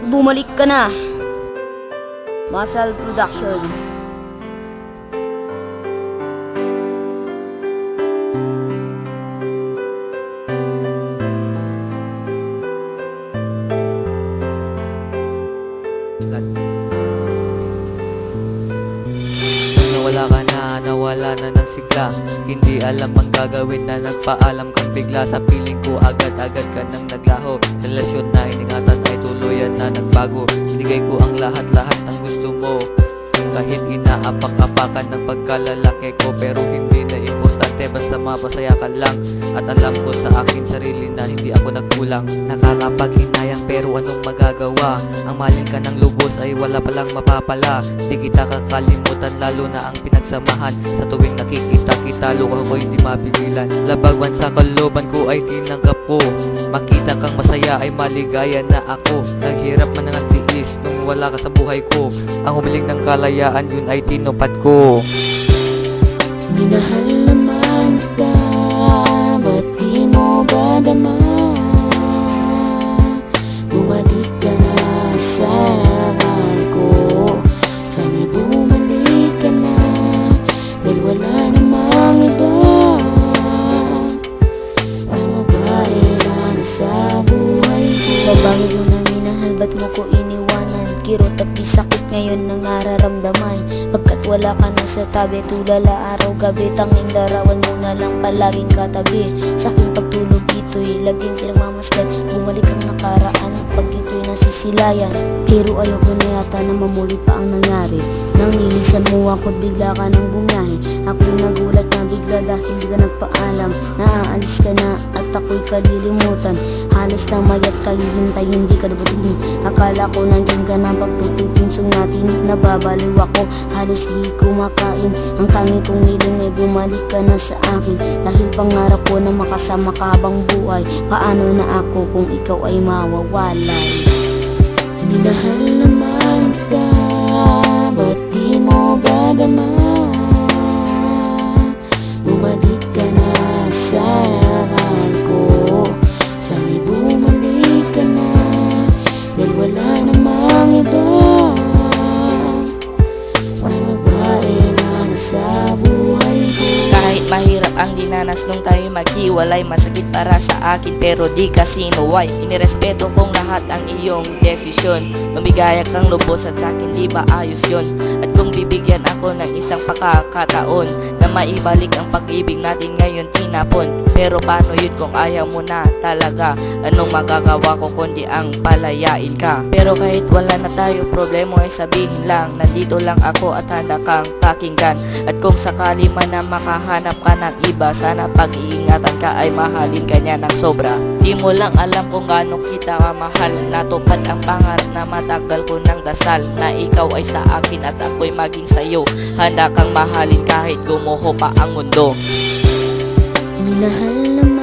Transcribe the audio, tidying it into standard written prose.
Bumalik ka na. Masal Productions. Nawala na ng sigla. Hindi alam ang gagawin na nagpaalam kang bigla. Sa piling ko agad-agad ka nang naglaho. Relasyon na iningatan ay tuluyan na nagbago. Binigay ko ang lahat-lahat ng gusto mo, kahit inaapak-apakan ng pagkalalaki ko. Pero hindi na importante, basta mapasaya ka lang. At alam ko sa akin sarili na hindi ako nagkulang. Nakakapaghinayang pero anong magagawa? Ang malin ka ng lubos ay wala palang mapapala. Di kita kakalimutan, lalo na ang pinagsamahan. Sa tuwing nakikita kita, luha ko hindi mapigilan. Labagman sa kalooban ko ay tinanggap ko. Makita kang masaya ay maligaya na ako. Naghirap man na nagtiis nung wala ka sa buhay ko. Ang humiling ng kalayaan, yun ay tinupad ko. Minahal naman ka, ba't di mo ba dama? Bumalik ka na sa harapan ko. Sana'y bumalik ka na, dahil wala namang iba. Ang babae na sa buhay ko. Babae ko na minahal, ba't mo ko iniwanan? Kirot at sakit ngayon nang nararamdaman. Pagkat wala ka na sa tabi, tulala araw-gabi. Tanging larawan mo na lang palaging katabi. Sa aking pagtulog ito'y laging pinagmamasdan. Bumalik ang nakaraan pag ito'y nasisilayan. Pero ayoko na yata na mamuli pa ang nangyari. Nang nilisan mo ako't bigla ka nang bumiyahe. Ako'y nagulat na bigla dahil di ka nagpaalam. Naaalis ka na at ako'y kalilimutan. Halos na mayat ka hihintay, hindi ka dabating. Akala ko nandyan ka na pagtutupinsong natin. Nababaliw ako, halos di kumakain. Ang tanging kong hiling ay bumalik ka na sa akin. Dahil pangarap ko na makasama ka habang buhay. Paano na ako kung ikaw ay mawawalay? Minahal naman ka, ba't di mo ba dama? Bumalik ka na sa harapan ko. Sana'y bumalik ka na, dahil wala namang iba. Ang babae na nasa buhay ko. Kahit mahirap ang dinanas nung tayo maghiwalay, masakit para sa akin pero di ka sinuway. Inirespeto kong lahat ang iyong desisyon. Lumigaya kang lubos at sa akin di ba ayos yun? At kung bibigyan ako ng isang pakakataon na maibalik ang pag-ibig natin ngayon tinapon. Pero paano yun kung ayaw mo na talaga? Anong magagawa ko kundi ang palayain ka? Pero kahit wala na tayo problema ay sabihin lang, nandito lang ako at handa kang pakinggan. At kung sakali man na makahanap ka ng iba, sana pag-iingatan ka ay mahalin ka niya ng sobra. Di mo lang alam kung gaano kita kamahal. Natupad ang pangarap na matagal ko ng dasal, na ikaw ay sa akin at ako'y maging sa'yo. Handa kang mahalin kahit gumuho pa ang mundo. Minahal naman